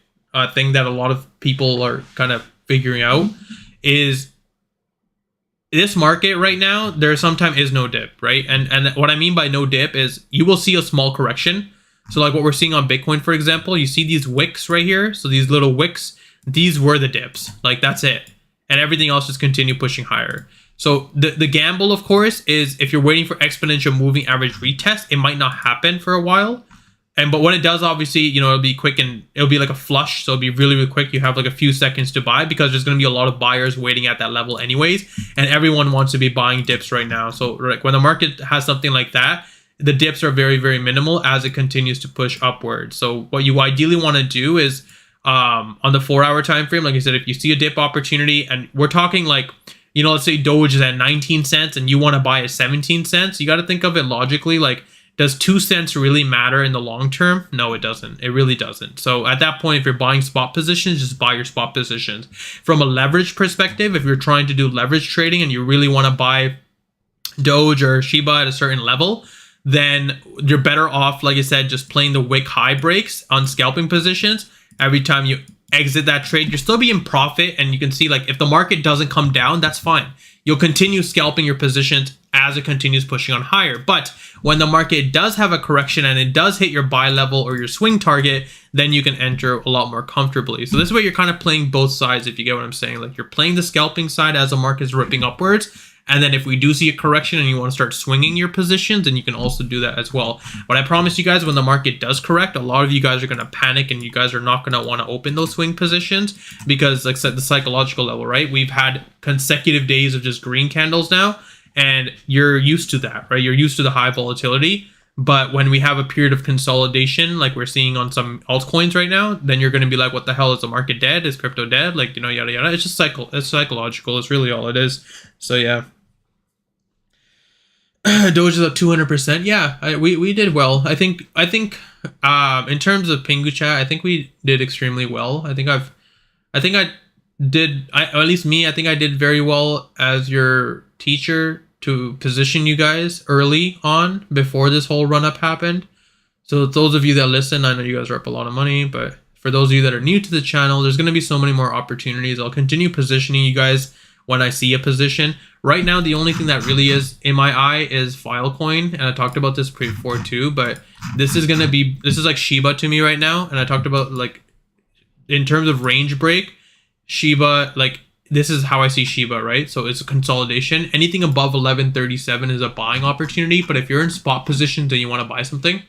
thing that a lot of people are kind of figuring out, is this market right now, there sometimes is no dip, right? And what I mean by no dip is you will see a small correction. So like what we're seeing on Bitcoin, for example, you see these wicks right here. So these little wicks, these were the dips. Like that's it. And everything else just continue pushing higher. So the gamble, of course, is if you're waiting for exponential moving average retest, it might not happen for a while. But when it does, obviously, you know, it'll be quick and it'll be like a flush. So it'll be really, really quick. You have like a few seconds to buy because there's going to be a lot of buyers waiting at that level anyways. And everyone wants to be buying dips right now. So like when the market has something like that, the dips are very, very minimal as it continues to push upward. So what you ideally want to do is on the 4-hour time frame, like I said, if you see a dip opportunity, and we're talking like, you know, let's say Doge is at 19 cents and you want to buy at 17 cents, you got to think of it logically. Like, does 2 cents really matter in the long term? No, it doesn't. It really doesn't. So at that point, if you're buying spot positions, just buy your spot positions. From a leverage perspective, if you're trying to do leverage trading and you really want to buy Doge or Shiba at a certain level, then you're better off, like I said, just playing the wick high breaks on scalping positions. Every time you exit that trade, you're still be in profit, and you can see like if the market doesn't come down, that's fine. You'll continue scalping your positions as it continues pushing on higher. But when the market does have a correction and it does hit your buy level or your swing target, then you can enter a lot more comfortably. So this way you're kind of playing both sides, if you get what I'm saying. Like you're playing the scalping side as the market is ripping upwards. And then if we do see a correction and you want to start swinging your positions, then you can also do that as well. But I promise you guys, when the market does correct, a lot of you guys are going to panic and you guys are not going to want to open those swing positions because, like I said, the psychological level, right? We've had consecutive days of just green candles now, and you're used to that, right? You're used to the high volatility. But when we have a period of consolidation, like we're seeing on some altcoins right now, then you're going to be like, what the hell, is the market dead? Is crypto dead? Like, you know, yada, yada. It's just it's psychological. It's really all it is. So yeah. Doge is up 200%. Yeah, we did well. I think in terms of Pingu chat, I think we did extremely well. I think I did very well as your teacher to position you guys early on before this whole run up happened. So those of you that listen, I know you guys are up a lot of money, but for those of you that are new to the channel, there's going to be so many more opportunities. I'll continue positioning you guys when I see a position. Right now, the only thing that really is in my eye is Filecoin, and I talked about this before too, but this is like Shiba to me right now, and I talked about, like, in terms of range break, Shiba, like, this is how I see Shiba, right? So it's a consolidation. Anything above 1137 is a buying opportunity, but if you're in spot positions and you want to buy something,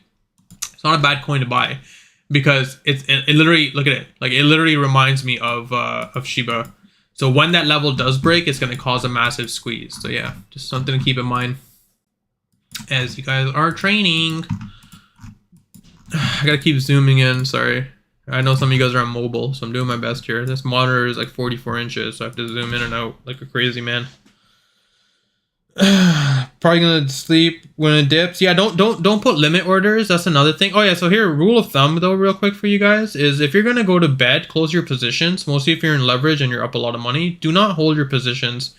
it's not a bad coin to buy, because it literally, look at it, like it literally reminds me of Shiba. So when that level does break, it's going to cause a massive squeeze. So yeah, just something to keep in mind as you guys are training. I got to keep zooming in. Sorry. I know some of you guys are on mobile, so I'm doing my best here. This monitor is like 44 inches, so I have to zoom in and out like a crazy man. Probably gonna sleep when it dips. Yeah, don't put limit orders. That's another thing. Oh yeah, so here, rule of thumb though, real quick for you guys, is if you're gonna go to bed, close your positions. Mostly if you're in leverage and you're up a lot of money, do not hold your positions.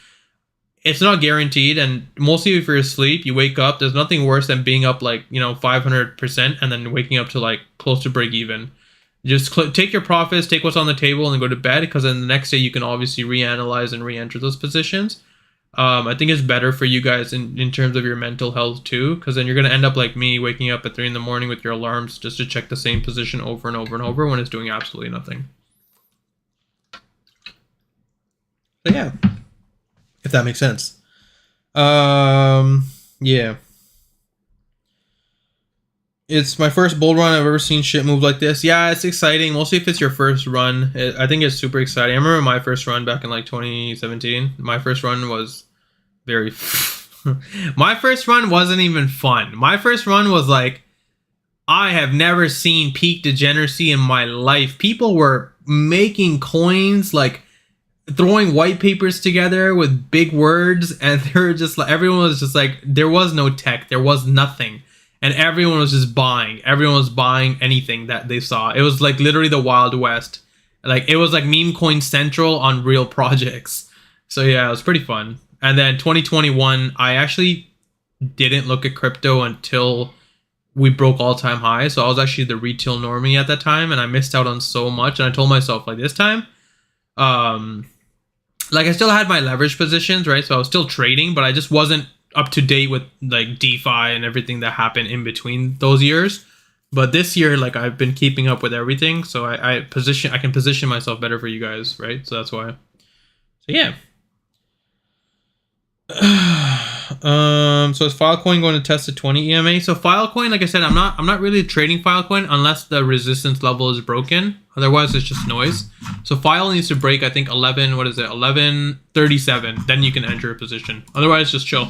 It's not guaranteed, and mostly if you're asleep, you wake up. There's nothing worse than being up like 500% and then waking up to like close to break even. Just take your profits, take what's on the table, and go to bed, because then the next day you can obviously reanalyze and re-enter those positions. I think it's better for you guys in terms of your mental health too, because then you're going to end up like me, waking up at 3 in the morning with your alarms just to check the same position over and over and over when it's doing absolutely nothing. So yeah, if that makes sense. Yeah. It's my first bull run I've ever seen shit move like this. Yeah, it's exciting. Mostly if it's your first run. I think it's super exciting. I remember my first run back in like 2017. My first run was very... my first run wasn't even fun. My first run was like... I have never seen peak degeneracy in my life. People were making coins, like throwing white papers together with big words, and they were just like... Everyone was just like... There was no tech. There was nothing. And everyone was just buying. Everyone was buying anything that they saw. It was like literally the Wild West. Like it was like meme coin central on real projects. So yeah, it was pretty fun. And then 2021, I actually didn't look at crypto until we broke all-time highs. So I was actually the retail normie at that time, and I missed out on so much. And I told myself like this time, like I still had my leverage positions, right? So I was still trading, but I just wasn't up to date with like DeFi and everything that happened in between those years. But this year, like I've been keeping up with everything, so I can position myself better for you guys, right? So that's why. So yeah. So is Filecoin going to test the 20 EMA? So Filecoin, like I said, I'm not really trading Filecoin unless the resistance level is broken. Otherwise, it's just noise. So File needs to break, I think 1137. Then you can enter a position. Otherwise, just chill.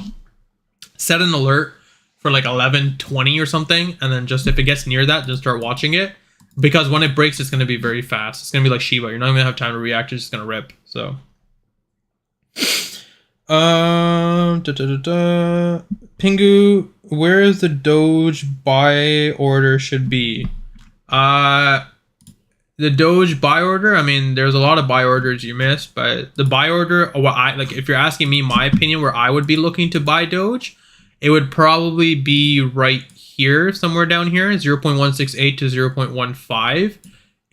Set an alert for like 11:20 or something, and then just if it gets near that, just start watching it, because when it breaks, it's going to be very fast. It's going to be like Shiba. You're not even going to have time to react. It's just going to rip. So Pingu, where is the Doge buy order should be? The Doge buy order, I mean, there's a lot of buy orders you missed, but the buy order, what I like, if you're asking me my opinion where I would be looking to buy Doge, it would probably be right here, somewhere down here, 0.168 to 0.15,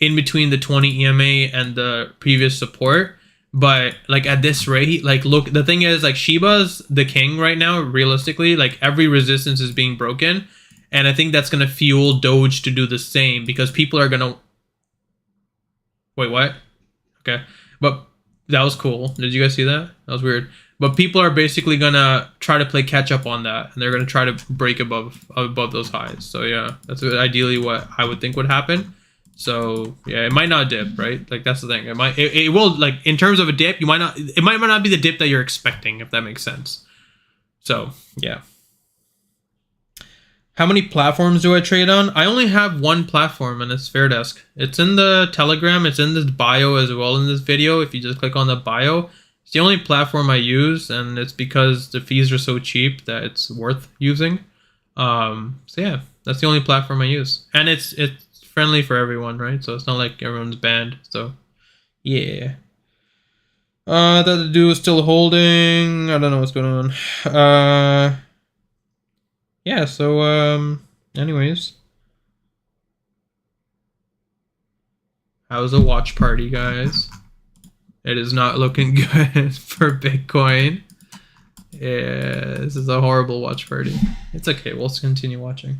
in between the 20 EMA and the previous support. But like at this rate, like look, the thing is like Shiba's the king right now, realistically. Like every resistance is being broken, and I think that's going to fuel Doge to do the same, because people are going to... Wait, what? Okay. But that was cool. Did you guys see that? That was weird. But people are basically going to try to play catch up on that, and they're going to try to break above those highs. So yeah, that's ideally what I would think would happen. So yeah, it might not dip, right? Like that's the thing. It will, like in terms of a dip, it might not be the dip that you're expecting, if that makes sense. So yeah. How many platforms do I trade on? I only have one platform, and it's Fairdesk. It's in the Telegram. It's in this bio as well in this video. If you just click on the bio, it's the only platform I use, and it's because the fees are so cheap that it's worth using. So yeah, that's the only platform I use, and it's friendly for everyone, right? So it's not like everyone's banned. So yeah. That the dude is still holding. I don't know what's going on. Yeah, so anyways. How's the watch party, guys? It is not looking good for Bitcoin. Yeah, this is a horrible watch party. It's okay, we'll continue watching.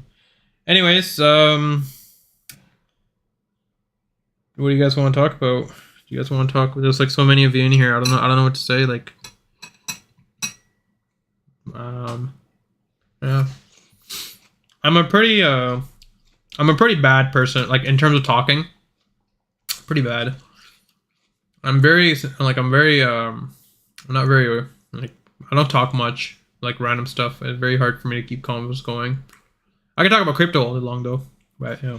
Anyways, what do you guys want to talk about? Do you guys want to talk? There's like so many of you in here. I don't know what to say. Like, yeah, I'm a pretty bad person. Like in terms of talking, pretty bad. I'm not very like, I don't talk much, like random stuff. It's very hard for me to keep convos going. I can talk about crypto all day long though, but yeah.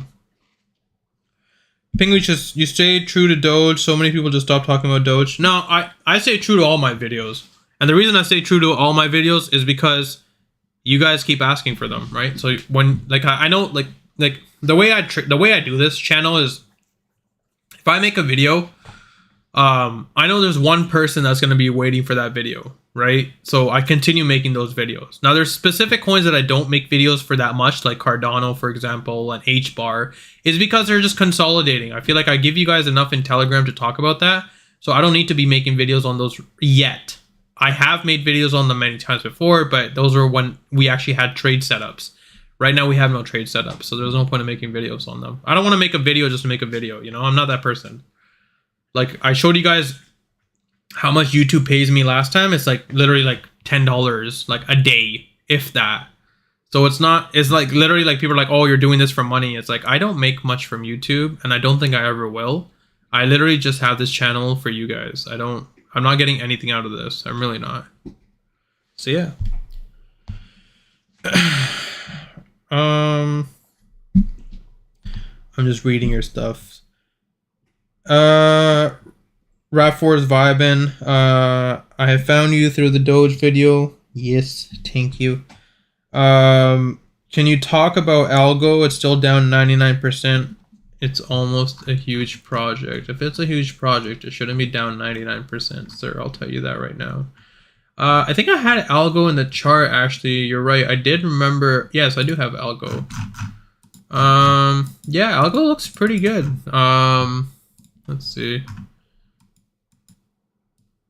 Pingu, just you stay true to Doge. So many people just stop talking about Doge. No, I stay true to all my videos. And the reason I stay true to all my videos is because you guys keep asking for them, right? So when like I know like the way I do this channel is, if I make a video, I know there's one person that's going to be waiting for that video, right? So I continue making those videos. Now there's specific coins that I don't make videos for that much, like Cardano, for example, and Hbar, is because they're just consolidating. I feel like I give you guys enough in Telegram to talk about that, so I don't need to be making videos on those yet. I have made videos on them many times before, but those are when we actually had trade setups. Right now we have no trade setups, so there's no point in making videos on them. I don't want to make a video just to make a video, you know? I'm not that person. Like, I showed you guys how much YouTube pays me last time. It's like literally like $10 like a day, if that. So it's like literally like people are like, oh, you're doing this for money. It's like, I don't make much from YouTube, and I don't think I ever will. I literally just have this channel for you guys. I'm not getting anything out of this. I'm really not. So yeah. I'm just reading your stuff. RAV4 is vibing. I have found you through the Doge video. Yes, thank you. Can you talk about Algo? It's still down 99%. It's almost a huge project. If it's a huge project, it shouldn't be down 99%, sir. I'll tell you that right now. I think I had Algo in the chart, actually. You're right. I did remember. Yes, I do have Algo. Yeah, Algo looks pretty good. Let's see.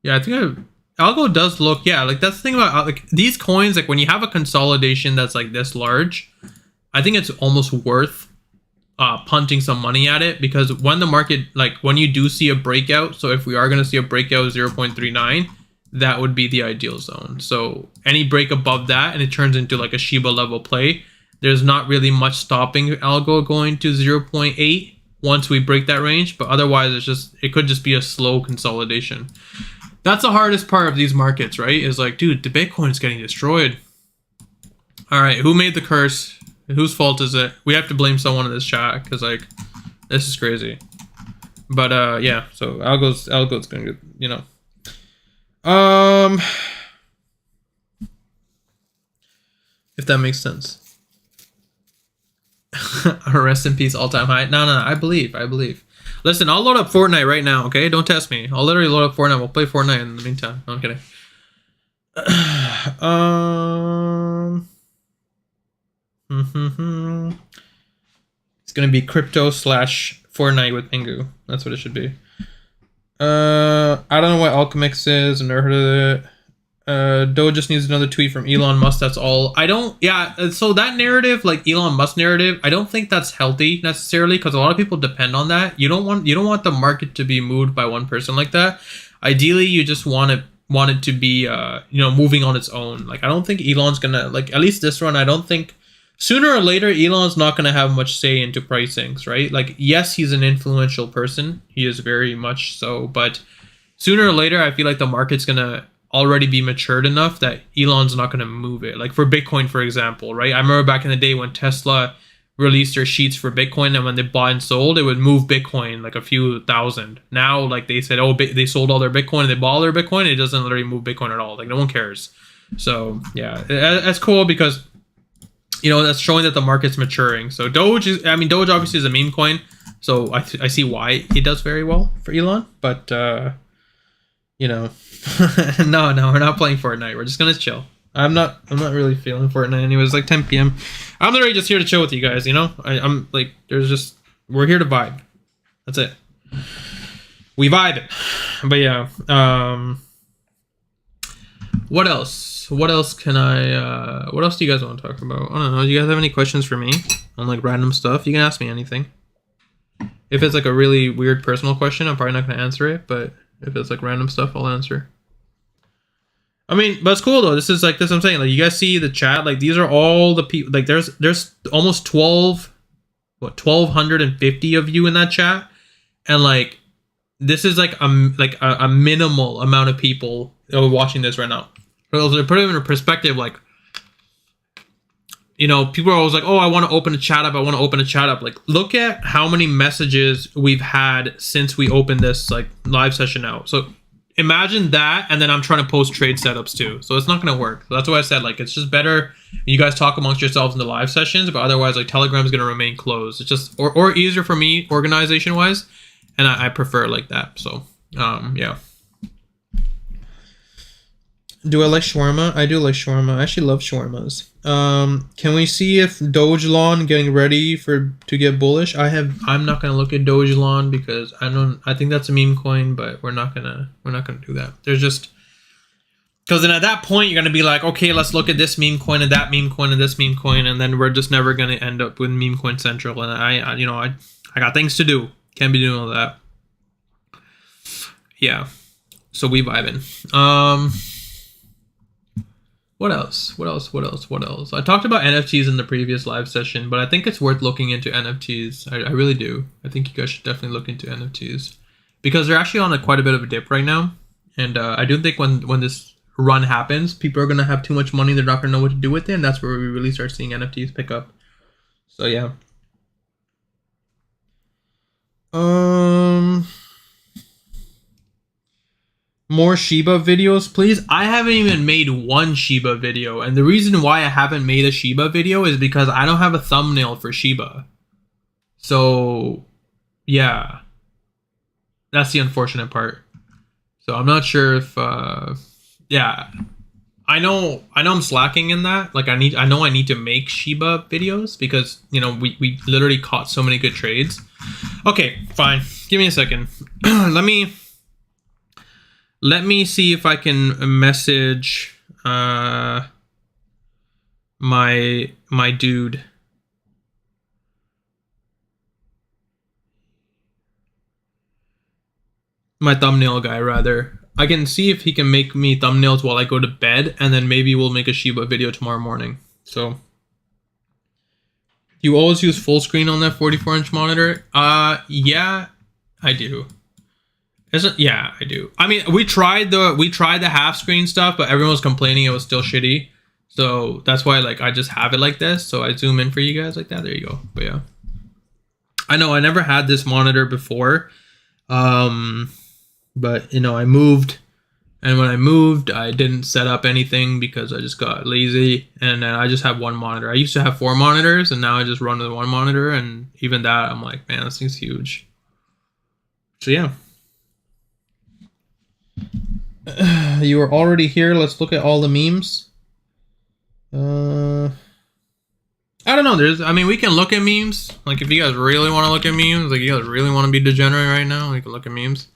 Yeah, I think Algo does look, yeah, like that's the thing about like these coins, like when you have a consolidation that's like this large, I think it's almost worth punting some money at it, because when the market, like when you do see a breakout, so if we are going to see a breakout of 0.39, that would be the ideal zone. So any break above that and it turns into like a Shiba level play, there's not really much stopping Algo going to 0.8 once we break that range, but otherwise it could just be a slow consolidation. That's the hardest part of these markets, right? Is like, dude, the Bitcoin is getting destroyed. All right, who made the curse? Whose fault is it? We have to blame someone in this chat, because like this is crazy. But yeah, so Algo's gonna get, you know. If that makes sense. Rest in peace, all-time high. No, I believe. Listen, I'll load up Fortnite right now, okay? Don't test me. I'll literally load up Fortnite. We'll play Fortnite in the meantime. No, I'm kidding. It's gonna be crypto / Fortnite with Pingu. That's what it should be. I don't know what Alchemix is. I've never heard of it. Doge just needs another tweet from Elon Musk. That's all. So that narrative, like Elon Musk narrative, I don't think that's healthy necessarily, because a lot of people depend on that. You don't want the market to be moved by one person like that. Ideally, you just want it to be moving on its own. Like, I don't think Elon's gonna, like, at least this run, I don't think sooner or later Elon's not gonna have much say into pricings, right? Like, yes, he's an influential person. He is very much so, but sooner or later I feel like the market's gonna already be matured enough that Elon's not going to move it. Like for Bitcoin, for example, right? I remember back in the day when Tesla released their sheets for Bitcoin, and when they bought and sold, it would move Bitcoin like a few thousand. Now, like they said, oh, they sold all their Bitcoin and they bought all their Bitcoin. It doesn't literally move Bitcoin at all. Like no one cares. So yeah, that's cool, because that's showing that the market's maturing. So Doge obviously is a meme coin, so I see why it does very well for Elon, but no, we're not playing Fortnite. We're just gonna chill. I'm not really feeling Fortnite anyway. It's like 10 p.m. I'm literally just here to chill with you guys, I'm like, we're here to vibe. That's it. We vibe. But yeah, what else? What else do you guys want to talk about? I don't know. Do you guys have any questions for me on like random stuff? You can ask me anything. If it's like a really weird personal question, I'm probably not gonna answer it, but if it's like random stuff, I'll answer. I mean, but it's cool though. This is what I'm saying. Like, you guys see the chat? Like, these are all the people. Like, there's almost 1,250 of you in that chat, and like, this is like a minimal amount of people watching this right now. To put it in perspective, like, people are always like, oh, I want to open a chat up. Like, look at how many messages we've had since we opened this like live session out. So imagine that, and then I'm trying to post trade setups too. So it's not gonna work. So that's why I said like it's just better you guys talk amongst yourselves in the live sessions, but otherwise like Telegram's gonna remain closed. It's just or easier for me organization wise, and I prefer it like that. So yeah. Do I like shawarma? I do like shawarma. I actually love shawarmas. Can we see if Doge lawn getting ready to get bullish? I'm not gonna look at Doge lawn because I think that's a meme coin, but we're not gonna do that. There's just because then at that point you're gonna be like, okay, let's look at this meme coin and that meme coin and this meme coin, and then we're just never gonna end up with meme coin central. And I got things to do. Can't be doing all that. Yeah. So we vibing. What else? I talked about NFTs in the previous live session, but I think it's worth looking into NFTs. I really do. I think you guys should definitely look into NFTs because they're actually on quite a bit of a dip right now. And I do think when this run happens, people are going to have too much money. They're not going to know what to do with it. And that's where we really start seeing NFTs pick up. So, yeah. More Shiba videos, please. I haven't even made one Shiba video, and the reason why I haven't made a Shiba video is because I don't have a thumbnail for Shiba. So, yeah, that's the unfortunate part. So I'm not sure if, yeah, I know I'm slacking in that. Like I know I need to make Shiba videos because we literally caught so many good trades. Okay, fine. Give me a second. Let me see if I can message my dude. My thumbnail guy, rather. I can see if he can make me thumbnails while I go to bed, and then maybe we'll make a Shiba video tomorrow morning. So, you always use full screen on that 44-inch monitor? Yeah, I do. Yeah, I do. I mean, we tried the half screen stuff, but everyone was complaining it was still shitty. So that's why like I just have it like this. So I zoom in for you guys like that. There you go. But yeah, I know I never had this monitor before, but I moved, and when I moved, I didn't set up anything because I just got lazy, and then I just have one monitor. I used to have 4 monitors, and now I just run with one monitor, and even that I'm like, man, this thing's huge. So yeah. You are already here. Let's look at all the memes. I don't know. We can look at memes. Like, if you guys really want to look at memes, like, you guys really want to be degenerate right now, we can look at memes.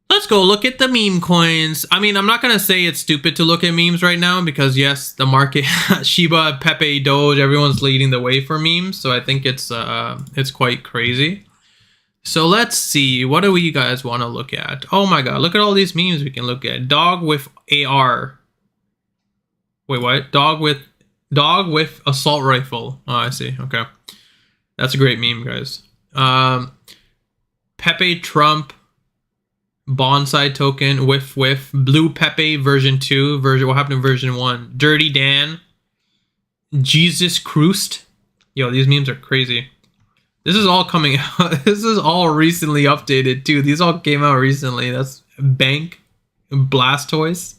Let's go look at the meme coins. I mean, I'm not going to say it's stupid to look at memes right now because, yes, the market, Shiba, Pepe, Doge, everyone's leading the way for memes. So I think it's quite crazy. So let's see, what do you guys want to look at? Oh my god, look at all these memes we can look at. Dog with AR. Wait, what? Dog with assault rifle. Oh, I see. Okay. That's a great meme, guys. Pepe Trump bonsai token whiff blue Pepe version 2 what happened in version 1? Dirty Dan. Jesus Christ. Yo, these memes are crazy. This is all coming out. This is all recently updated too. These all came out recently. That's Bank, Blastoise,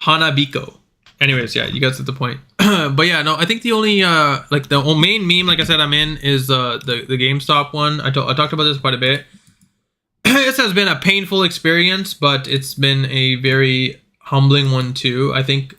Hanabiko. Anyways, yeah, you guys get the point. But yeah, no, I think the only the main meme, like I said, I'm in is the GameStop one. I talked about this quite a bit. This has been a painful experience, but it's been a very humbling one too. I think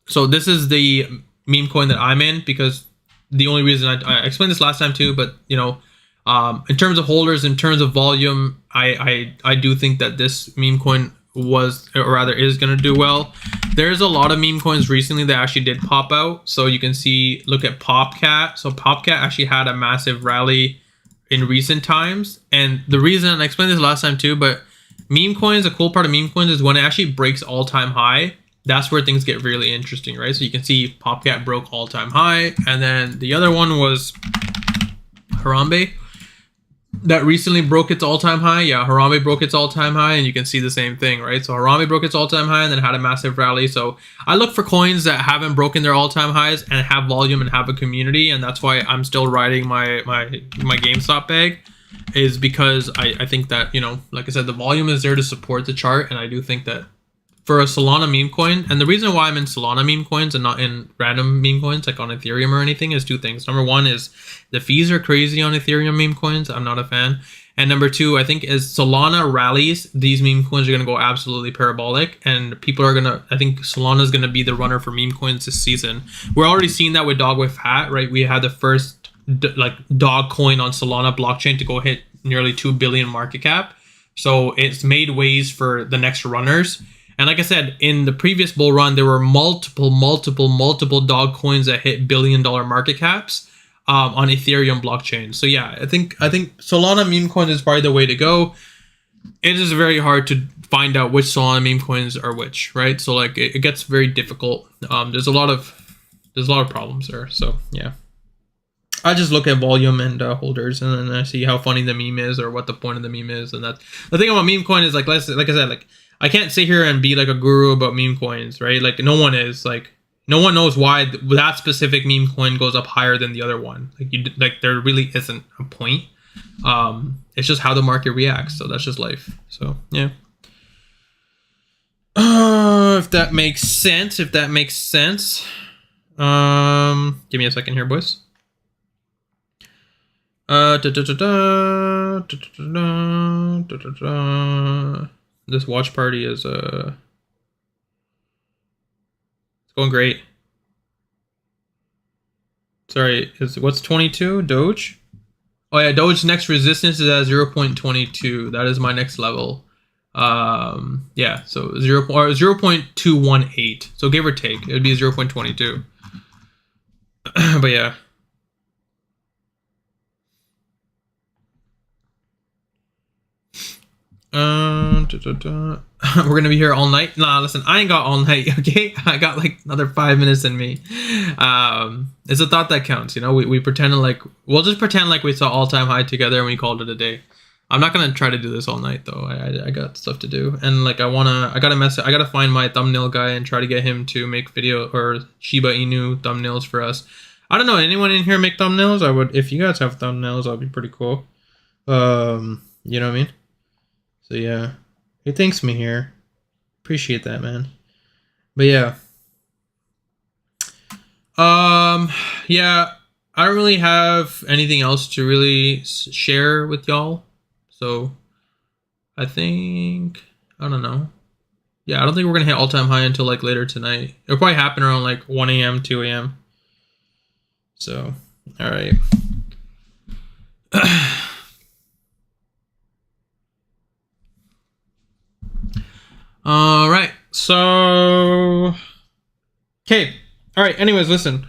so this is the meme coin that I'm in because the only reason I explained this last time too, but in terms of holders, in terms of volume, I do think that this meme coin is going to do well. There's a lot of meme coins recently that actually did pop out. So you can see, look at Popcat. So Popcat actually had a massive rally in recent times. And the reason, I explained this last time too, but meme coins, a cool part of meme coins is when it actually breaks all-time high. That's where things get really interesting, right? So you can see Popcat broke all-time high, and then the other one was Harambe that recently broke its all-time high. Yeah, Harambe broke its all-time high, and you can see the same thing, right? So Harambe broke its all-time high and then had a massive rally. So I look for coins that haven't broken their all-time highs and have volume and have a community, and that's why I'm still riding my GameStop bag. is because I think that, you know, like I said, the volume is there to support the chart, and I do think that for a Solana meme coin, and the reason why I'm in Solana meme coins and not in random meme coins like on Ethereum or anything is two things. Number one is the fees are crazy on Ethereum meme coins. I'm not a fan. And number two, I think as Solana rallies, these meme coins are going to go absolutely parabolic, and people are going to, I think Solana is going to be the runner for meme coins this season. We're already seeing that with Dog with Hat, right? We had the first like dog coin on Solana blockchain to go hit nearly 2 billion market cap. So it's made ways for the next runners. And like I said, in the previous bull run, there were multiple dog coins that hit $1 billion market caps on Ethereum blockchain. So yeah, I think Solana meme coins is probably the way to go. It is very hard to find out which Solana meme coins are which, right? So like it gets very difficult. There's a lot of problems there. So yeah, I just look at volume and holders, and then I see how funny the meme is or what the point of the meme is. And that's the thing about meme coin is like I said, like I can't sit here and be like a guru about meme coins, right? Like no one is. Like no one knows why that specific meme coin goes up higher than the other one. Like there really isn't a point. It's just how the market reacts. So that's just life. So yeah. If that makes sense. Give me a second here, boys. This watch party is it's going great. Sorry, what's 22? Doge? Oh yeah, Doge's next resistance is at 0.22. That is my next level. Yeah, so 0.218. So give or take, it would be 0.22. But yeah. We're gonna be here all night. Nah, listen, I ain't got all night, okay? I got like another 5 minutes in me. It's a thought that counts, you know. We pretend like we'll just pretend like we saw all-time high together and we called it a day. I'm not gonna try to do this all night though. I got stuff to do, and like I gotta find my thumbnail guy and try to get him to make video or Shiba Inu thumbnails for us. I don't know, anyone in here make thumbnails? I would, if you guys have thumbnails, that'd be pretty cool. You know what I mean? So yeah, he thanks me here. Appreciate that, man. But yeah. Yeah, I don't really have anything else to really share with y'all. So I think, I don't know. Yeah, I don't think we're going to hit all-time high until like later tonight. It'll probably happen around like 1 a.m., 2 a.m. So, all right. All right, so okay, all right, anyways, listen,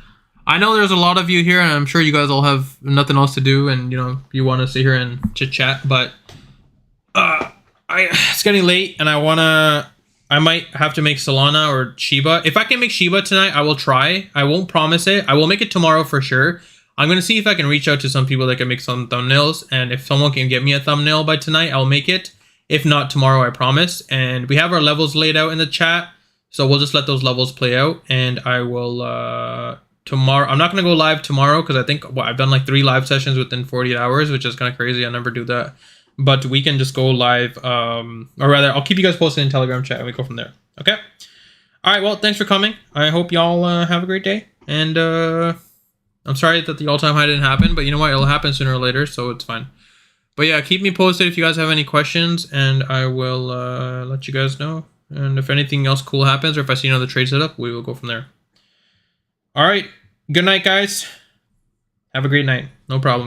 I know there's a lot of you here and I'm sure you guys all have nothing else to do and you know you want to sit here and chit chat, but it's getting late and I might have to make Solana or Shiba. If I can make Shiba tonight, I will try. I won't promise it. I will make it tomorrow for sure. I'm gonna see if I can reach out to some people that can make some thumbnails, and if someone can get me a thumbnail by tonight, I'll make it. If not tomorrow, I promise. And we have our levels laid out in the chat, so we'll just let those levels play out. And I will tomorrow. I'm not gonna go live tomorrow because I think I've done like 3 live sessions within 48 hours, which is kind of crazy. I never do that. But we can just go live, or rather, I'll keep you guys posted in Telegram chat and we go from there. Okay. All right. Well, thanks for coming. I hope y'all have a great day. And I'm sorry that the all-time high didn't happen, but you know what? It'll happen sooner or later, so it's fine. But yeah, keep me posted if you guys have any questions, and I will let you guys know. And if anything else cool happens, or if I see another trade setup, we will go from there. All right. Good night, guys. Have a great night. No problem, guys.